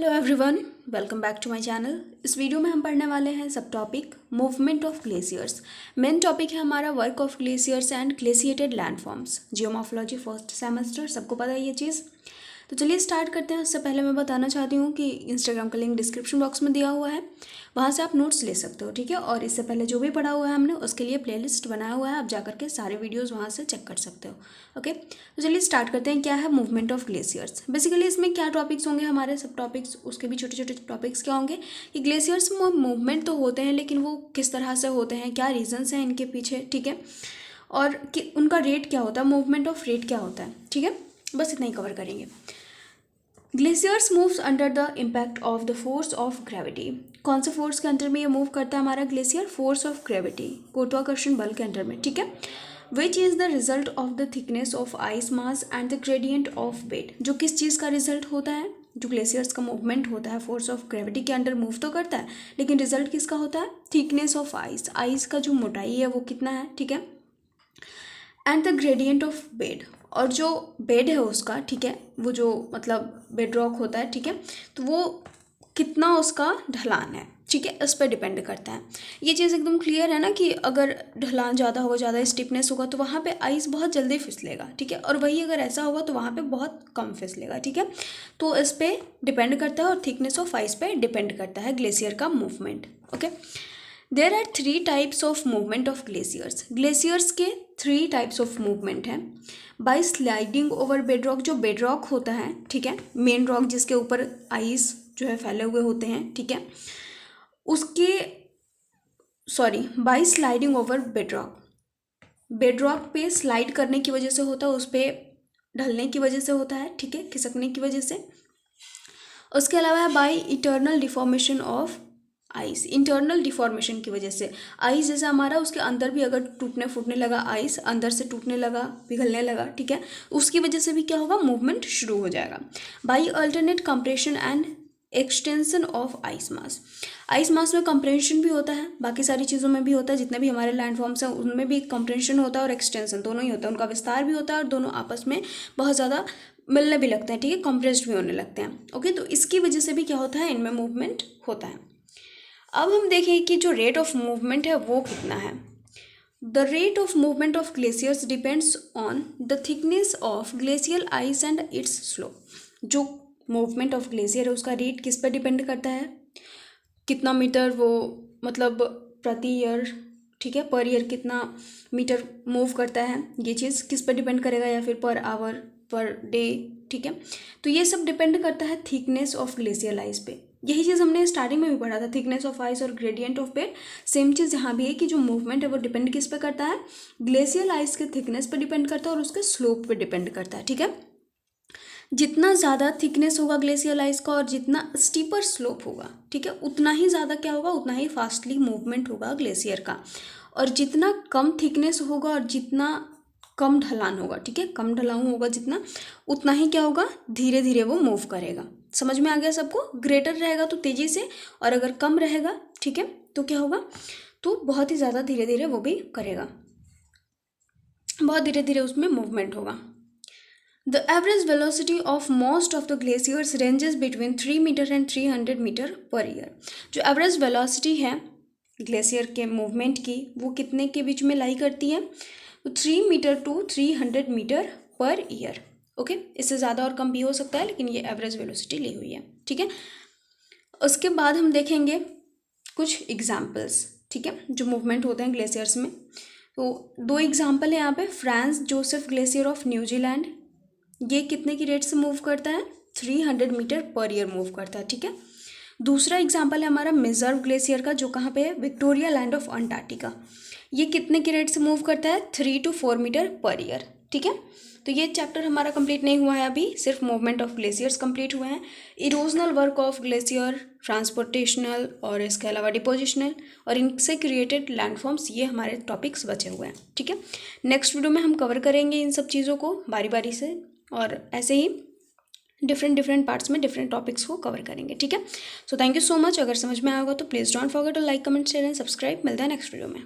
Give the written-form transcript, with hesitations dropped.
Hello everyone, welcome back to my channel. इस video में हम पढ़ने वाले हैं सब topic movement of glaciers. Main topic है हमारा work of glaciers and glaciated landforms, geomorphology first semester, सबको पता है ये चीज़। तो चलिए स्टार्ट करते हैं। उससे पहले मैं बताना चाहती हूँ कि इंस्टाग्राम का लिंक डिस्क्रिप्शन बॉक्स में दिया हुआ है, वहाँ से आप नोट्स ले सकते हो, ठीक है। और इससे पहले जो भी पढ़ा हुआ है हमने उसके लिए प्लेलिस्ट बनाया हुआ है, आप जाकर के सारे वीडियोस वहाँ से चेक कर सकते हो। ओके, तो चलिए स्टार्ट करते हैं। क्या है मूवमेंट ऑफ ग्लेशियर्स? बेसिकली इसमें क्या टॉपिक्स होंगे हमारे, सब टॉपिक्स, उसके भी छोटे छोटे टॉपिक्स क्या होंगे कि ग्लेशियर्स में मूवमेंट तो होते हैं, लेकिन वो किस तरह से होते हैं, क्या रीजंस हैं इनके पीछे, ठीक है, और कि उनका रेट क्या होता है, मूवमेंट ऑफ रेट क्या होता है, ठीक है। बस इतना ही कवर करेंगे। Glaciers moves under the impact of the force of gravity. कौन से फोर्स के अंडर में ये मूव करता है हमारा ग्लेशियर? फोर्स ऑफ ग्रेविटी, गुरुत्वाकर्षण बल के अंडर में, ठीक है। Which is the result of the thickness of ice mass and the gradient of weight. जो किस चीज़ का रिजल्ट होता है? जो ग्लेशियर्स का मूवमेंट होता है फोर्स ऑफ ग्रेविटी के अंडर मूव तो करता है, लेकिन रिजल्ट किसका होता है? थिकनेस ऑफ आइस, आइस का जो मोटाई है वो कितना है, ठीक है, and the gradient of bed, और जो बेड है उसका, ठीक है, वो जो मतलब बेड रॉक होता है, ठीक है, तो वो कितना उसका ढलान है, ठीक है, इस पर डिपेंड करता है। ये चीज़ एकदम क्लियर है ना कि अगर ढलान ज़्यादा होगा, ज़्यादा स्टिफनेस होगा तो वहाँ पे आइस बहुत जल्दी फिसलेगा, ठीक है, और वही अगर ऐसा होगा तो वहाँ पे बहुत कम फिसलेगा, ठीक है। तो इस पर डिपेंड करता है और थिकनेस ऑफ आइस पे डिपेंड करता है ग्लेशियर का movement. Okay, there are 3 types of movement of glaciers. Glaciers के 3 टाइप्स ऑफ मूवमेंट हैं। By sliding over bed rock, जो बेड रॉक होता है, ठीक है, मेन रॉक जिसके ऊपर आइस जो है फैले हुए होते हैं, ठीक है, उसके by sliding over bed rock, bed rock पे स्लाइड करने की वजह से होता है, उस पर ढलने की वजह से होता है, ठीक है, खिसकने की वजह से। उसके अलावा है by eternal deformation of ice, internal deformation की वजह से। आइस जैसे हमारा, उसके अंदर भी अगर टूटने फूटने लगा, आइस अंदर से टूटने लगा, पिघलने लगा, ठीक है, उसकी वजह से भी क्या होगा, मूवमेंट शुरू हो जाएगा। By alternate compression and extension of ice mass. Ice mass में कंप्रेशन भी होता है, बाकी सारी चीज़ों में भी होता है, जितने भी हमारे लैंडफॉर्म्स हैं उनमें भी कंप्रेशन होता है और एक्सटेंशन, दोनों ही होता है, उनका विस्तार भी होता है और दोनों आपस में बहुत ज़्यादा मिलने भी लगते हैं, ठीक है, कंप्रेस्ड भी होने लगते हैं। ओके, तो इसकी वजह से भी क्या होता है, इनमें मूवमेंट होता है। अब हम देखें कि जो रेट ऑफ मूवमेंट है वो कितना है। The rate of movement of glaciers depends on the thickness of glacial ice and it's slope. जो मूवमेंट ऑफ ग्लेशियर है उसका रेट किस पर डिपेंड करता है, कितना मीटर वो मतलब प्रति ईयर, ठीक है, पर ईयर कितना मीटर मूव करता है, ये चीज़ किस पर डिपेंड करेगा, या फिर पर आवर, पर डे, ठीक है। तो ये सब डिपेंड करता है थिकनेस ऑफ ग्लेशियल आइस पे। यही चीज़ हमने स्टार्टिंग में भी पढ़ा था, थिकनेस ऑफ आइस और ग्रेडियंट ऑफ बेड। सेम चीज़ यहाँ भी है कि जो मूवमेंट है वो डिपेंड किस पे करता है, ग्लेशियल आइस के थिकनेस पे डिपेंड करता है और उसके स्लोप पे डिपेंड करता है, ठीक है। जितना ज़्यादा थिकनेस होगा ग्लेशियल आइस का और जितना स्टीपर स्लोप होगा, ठीक है, उतना ही ज़्यादा क्या होगा, उतना ही फास्टली मूवमेंट होगा ग्लेशियर का। और जितना कम थिकनेस होगा और जितना कम ढलान होगा, ठीक है, कम ढलान होगा जितना, उतना ही क्या होगा, धीरे धीरे वो मूव करेगा। समझ में आ गया सबको? ग्रेटर रहेगा तो तेज़ी से, और अगर कम रहेगा, ठीक है, तो क्या होगा, तो बहुत ही ज़्यादा धीरे धीरे वो भी करेगा, बहुत धीरे धीरे उसमें मूवमेंट होगा। The average velocity of most of the glaciers ranges between 3 metre and 300 metre per year. जो एवरेज वेलोसिटी है ग्लेशियर के मूवमेंट की वो कितने के बीच में लाई करती है, तो 3 metre to 300 metre per year. Okay, इससे ज़्यादा और कम भी हो सकता है, लेकिन ये एवरेज वेलोसिटी ली हुई है, ठीक है। उसके बाद हम देखेंगे कुछ एग्जाम्पल्स, ठीक है, जो मूवमेंट होते हैं ग्लेशियर्स में। तो 2 एग्जाम्पल है यहाँ पे। France Joseph glacier of New Zealand, ये कितने की रेट से मूव करता है, 300 मीटर पर ईयर मूव करता है, ठीक है। दूसरा एग्जाम्पल है हमारा मेजर्व ग्लेशियर का, जो कहाँ पे है, विक्टोरिया लैंड ऑफ अंटार्कटिका। ये कितने की रेट से मूव करता है, 3 to 4 मीटर पर ईयर, ठीक है। तो ये चैप्टर हमारा कंप्लीट नहीं हुआ है अभी, सिर्फ मूवमेंट ऑफ ग्लेशियर्स कंप्लीट हुए हैं। इरोजनल वर्क ऑफ ग्लेशियर, ट्रांसपोर्टेशनल और इसके अलावा डिपोजिशनल और इनसे क्रिएटेड लैंडफॉर्म्स, ये हमारे टॉपिक्स बचे हुए हैं, ठीक है। नेक्स्ट वीडियो में हम कवर करेंगे इन सब चीज़ों को बारी बारी से, और ऐसे ही डिफरेंट पार्ट्स में डिफरेंट टॉपिक्स को कवर करेंगे, ठीक है। So thank you so much. अगर समझ में आएगा तो please don't forget to like, comment, share and subscribe. मिलता है नेक्स्ट वीडियो में।